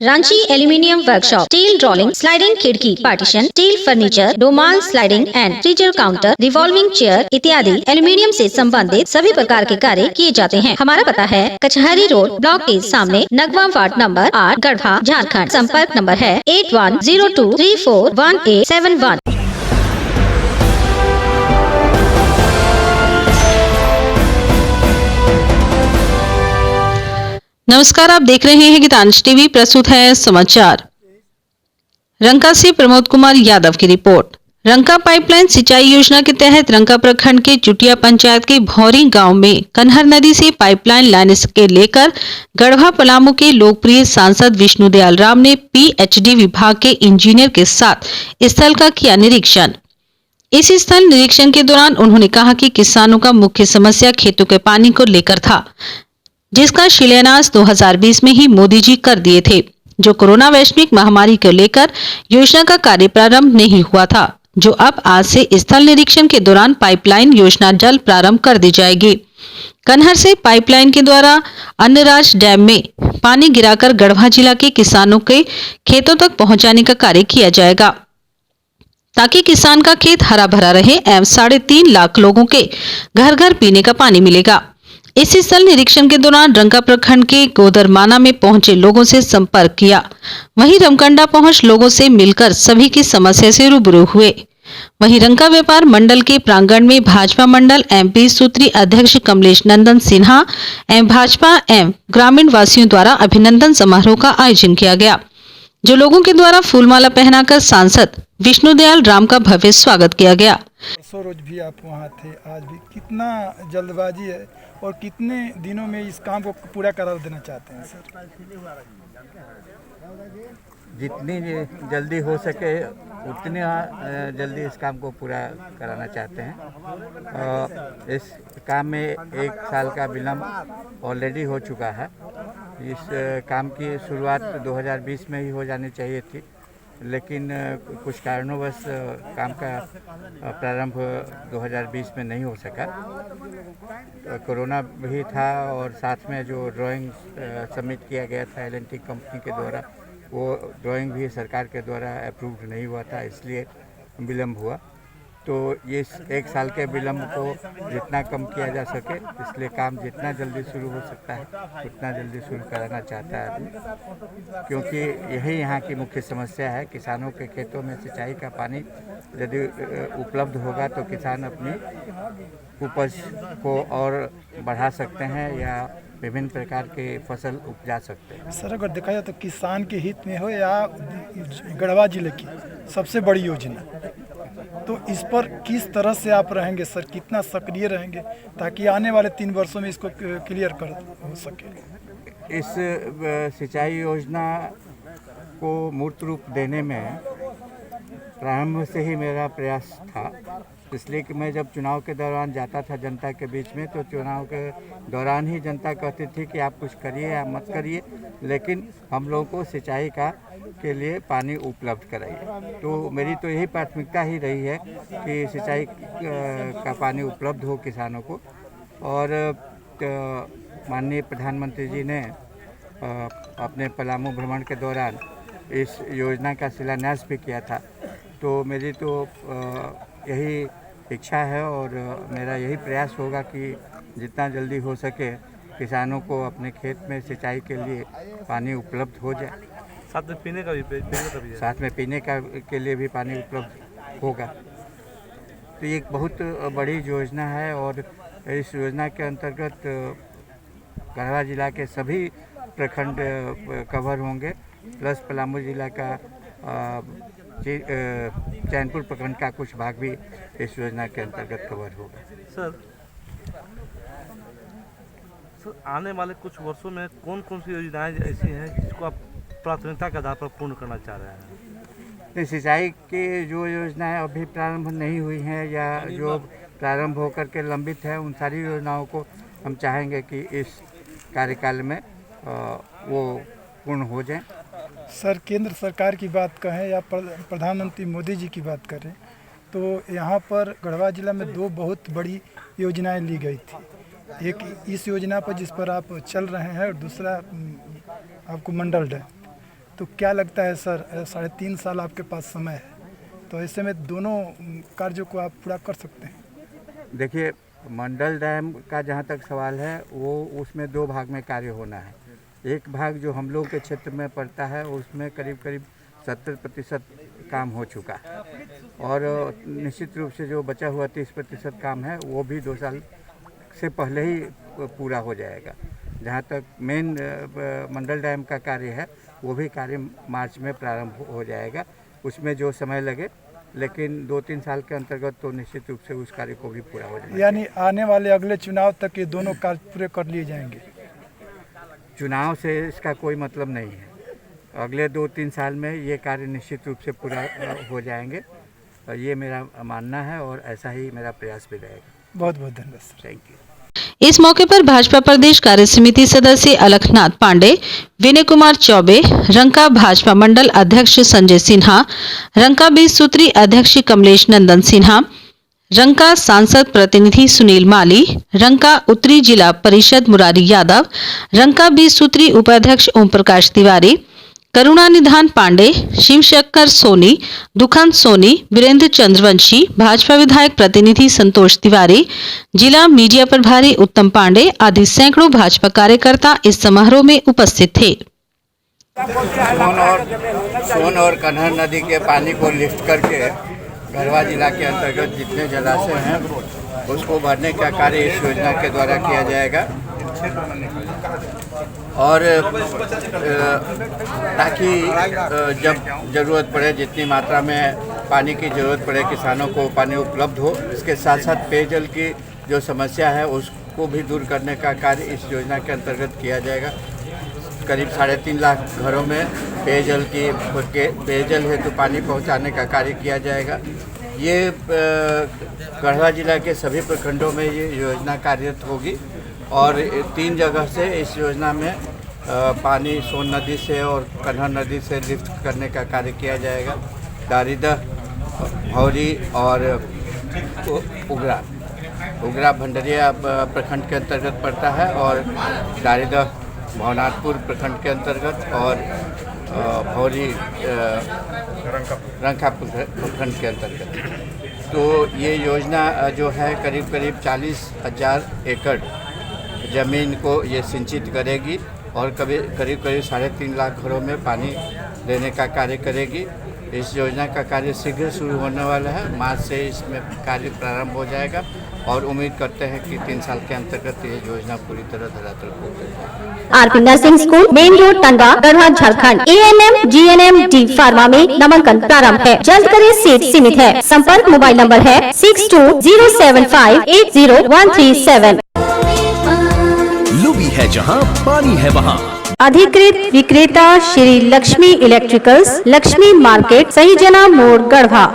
Ranchi aluminium workshop, steel rolling, sliding खिड़की, partition, steel furniture, डोमाल sliding and freezer counter, revolving chair इत्यादि aluminium से संबंधित सभी प्रकार के कार्य किए जाते हैं। हमारा पता है कचहरी रोड ब्लॉक के सामने, नगवा वार्ड नंबर 8, गढ़वा, झारखंड। संपर्क नंबर है 8102341871। नमस्कार, आप देख रहे हैं गीतांश टीवी। प्रस्तुत है समाचार। रंका से प्रमोद कुमार यादव की रिपोर्ट। रंका पाइपलाइन सिंचाई योजना के तहत रंका प्रखंड के चुटिया पंचायत के भौरी गांव में कन्हर नदी से पाइपलाइन लाने के लेकर गढ़वा पलामू के लोकप्रिय सांसद विष्णुदयाल राम ने पीएचडी विभाग के इंजीनियर के साथ स्थल का किया निरीक्षण। इस स्थल निरीक्षण के दौरान उन्होंने कहा कि किसानों का मुख्य समस्या खेतों के पानी को लेकर था, जिसका शिलान्यास 2020 में ही मोदी जी कर दिए थे। जो कोरोना वैश्विक महामारी को लेकर योजना का कार्य प्रारंभ नहीं हुआ था, जो अब आज से स्थल निरीक्षण के दौरान पाइपलाइन योजना जल्द प्रारंभ कर दी जाएगी। कन्हर से पाइपलाइन के द्वारा अन्नराज डैम में पानी गिराकर गढ़वा जिला के किसानों के खेतों तक पहुंचाने का कार्य किया जाएगा, ताकि किसान का खेत हरा भरा रहे एवं 3.5 लाख लोगों के घर घर पीने का पानी मिलेगा। इस स्थल निरीक्षण के दौरान रंका प्रखंड के गोदरमाना में पहुंचे लोगों से संपर्क किया। वहीं रमकंडा पहुंच लोगों से मिलकर सभी की समस्या से रूबरू हुए। वहीं रंका व्यापार मंडल के प्रांगण में भाजपा मंडल एमपी सूत्री अध्यक्ष कमलेश नंदन सिन्हा एवं भाजपा एवं ग्रामीण वासियों द्वारा अभिनंदन समारोह का आयोजन किया गया, जो लोगों के द्वारा फूलमाला पहनाकर सांसद विष्णुदयाल राम का भव्य स्वागत किया गया। रोज भी आप वहाँ थे, आज भी कितना जल्दबाजी है और कितने दिनों में इस काम को पूरा करा देना चाहते हैं सर? जितनी जल्दी हो सके उतनी जल्दी इस काम को पूरा कराना चाहते हैं। इस काम में 1 साल का विलम्ब ऑलरेडी हो चुका है। इस काम की शुरुआत 2020 में ही हो जानी चाहिए थी, लेकिन कुछ कारणों काम का प्रारंभ 2020 में नहीं हो सका। कोरोना भी था और साथ में जो ड्राइंग सबमिट किया गया था एल&टी कंपनी के द्वारा, वो ड्राइंग भी सरकार के द्वारा अप्रूव्ड नहीं हुआ था, इसलिए विलम्ब हुआ। तो ये 1 साल के विलम्ब को जितना कम किया जा सके, इसलिए काम जितना जल्दी शुरू हो सकता है उतना जल्दी शुरू कराना चाहता है आदमी, क्योंकि यही यहाँ की मुख्य समस्या है। किसानों के खेतों में सिंचाई का पानी यदि उपलब्ध होगा तो किसान अपनी उपज को और बढ़ा सकते हैं या विभिन्न प्रकार के फसल उपजा सकते हैं। सर, अगर देखा जाए तो किसान के हित में हो या गढ़वा जिले की सबसे बड़ी योजना, तो इस पर किस तरह से आप रहेंगे सर? कितना सक्रिय रहेंगे ताकि आने वाले 3 वर्षों में इसको क्लियर कर हो सके? इस सिंचाई योजना को मूर्त रूप देने में प्रारंभ से ही मेरा प्रयास था, इसलिए कि मैं जब चुनाव के दौरान जाता था जनता के बीच में, तो चुनाव के दौरान ही जनता कहती थी कि आप कुछ करिए या मत करिए, लेकिन हम लोगों को सिंचाई के लिए पानी उपलब्ध कराइए। तो मेरी तो यही प्राथमिकता ही रही है कि सिंचाई का पानी उपलब्ध हो किसानों को। और माननीय प्रधानमंत्री जी ने अपने पलामू भ्रमण के दौरान इस योजना का शिलान्यास भी किया था। तो मेरी तो यही इच्छा है और मेरा यही प्रयास होगा कि जितना जल्दी हो सके किसानों को अपने खेत में सिंचाई के लिए पानी उपलब्ध हो जाए। साथ में पीने का भी साथ में पीने के लिए भी पानी उपलब्ध होगा। तो ये एक बहुत बड़ी योजना है और इस योजना के अंतर्गत गढ़वा जिला के सभी प्रखंड कवर होंगे, प्लस पलामू जिला का चैनपुर प्रखंड का कुछ भाग भी इस योजना के अंतर्गत कवर होगा। सर, आने वाले कुछ वर्षों में कौन कौन सी योजनाएं ऐसी हैं जिसको आप प्राथमिकता के आधार पर पूर्ण करना चाह रहे हैं? सिंचाई की जो योजनाएं अभी प्रारंभ नहीं हुई हैं या जो प्रारंभ होकर के लंबित है, उन सारी योजनाओं को हम चाहेंगे कि इस कार्यकाल में वो पूर्ण हो जाए। सर, केंद्र सरकार की बात कहें या प्रधानमंत्री मोदी जी की बात करें, तो यहाँ पर गढ़वा जिला में 2 बहुत बड़ी योजनाएं ली गई थी। एक इस योजना पर जिस पर आप चल रहे हैं और दूसरा आपको मंडल डैम। तो क्या लगता है सर, 3.5 साल आपके पास समय है, तो ऐसे में दोनों कार्यों को आप पूरा कर सकते हैं? देखिए, मंडल डैम का जहाँ तक सवाल है वो उसमें 2 भाग में कार्य होना है। एक भाग जो हम लोग के क्षेत्र में पड़ता है उसमें करीब करीब 70% काम हो चुका है, और निश्चित रूप से जो बचा हुआ 30% काम है वो भी 2 साल से पहले ही पूरा हो जाएगा। जहाँ तक मेन मंडल डैम का कार्य है वो भी कार्य मार्च में प्रारंभ हो जाएगा। उसमें जो समय लगे, लेकिन 2-3 साल के अंतर्गत तो निश्चित रूप से उस कार्य को भी पूरा हो जाएगा। यानी आने वाले अगले चुनाव तक ये दोनों कार्य पूरे कर लिए जाएंगे? चुनाव से इसका कोई मतलब नहीं है। अगले 2-3 साल में ये कार्य निश्चित रूप से पूरा हो जाएंगे, और ये मेरा मानना है और ऐसा ही मेरा प्रयास भी रहेगा। बहुत बहुत धन्यवाद सर। Thank you. इस मौके पर भाजपा प्रदेश कार्य समिति सदस्य अलखनाथ पांडे, विनय कुमार चौबे, रंका भाजपा मंडल अध्यक्ष संजय सिन्हा, रंका 20 सूत्री अध्यक्ष कमलेश नंदन सिन्हा, रंका सांसद प्रतिनिधि सुनील माली, रंका उत्तरी जिला परिषद मुरारी यादव, रंका 20 सूत्री उपाध्यक्ष ओम प्रकाश तिवारी, करुणानिधान पांडे, शिवशंकर सोनी, दुखंत सोनी, वीरेंद्र चंद्रवंशी, भाजपा विधायक प्रतिनिधि संतोष तिवारी, जिला मीडिया प्रभारी उत्तम पांडे आदि सैकड़ों भाजपा कार्यकर्ता इस समारोह में उपस्थित थे। सोन और कन्हर नदी के पानी को लिफ्ट करके गढ़वा जिला के अंतर्गत जितने जलाशय हैं उसको भरने का कार्य इस योजना के द्वारा किया जाएगा, और ताकि जब ज़रूरत पड़े, जितनी मात्रा में पानी की ज़रूरत पड़े, किसानों को पानी उपलब्ध हो। इसके साथ साथ पेयजल की जो समस्या है उसको भी दूर करने का कार्य इस योजना के अंतर्गत किया जाएगा। करीब 3.5 लाख घरों में पेयजल हेतु पानी पहुंचाने का कार्य किया जाएगा। ये गढ़वा जिला के सभी प्रखंडों में ये योजना कार्यरत होगी, और 3 जगह से इस योजना में पानी सोन नदी से और कन्हर नदी से लिफ्ट करने का कार्य किया जाएगा। दारिदह, भौरी और उगरा भंडरिया प्रखंड के अंतर्गत पड़ता है, और दारिदह भवनाथपुर प्रखंड के अंतर्गत, और भौरी रंका प्रखंड के अंतर्गत। तो ये योजना जो है करीब करीब 40,000 एकड़ ज़मीन को ये सिंचित करेगी, और करीब 3.5 लाख घरों में पानी देने का कार्य करेगी। इस योजना का कार्य शीघ्र शुरू होने वाला है। मार्च से इसमें कार्य प्रारंभ हो जाएगा, और उम्मीद करते हैं कि 3 साल के अंतर्गत ये योजना पूरी तरह धरातल पर पहुंचेगी। RP nursing school, main road, Tandwa, Garhwa, Jharkhand. ANM, GNM, D pharma में नामांकन प्रारंभ है। जल्द करें, सीट सीमित है। संपर्क मोबाइल नंबर है 6207580137। लुबी है जहां पानी है वहां। अधिकृत विक्रेता श्री लक्ष्मी इलेक्ट्रिकल्स, लक्ष्मी मार्केट, सही जना मोड़, गढ़वा।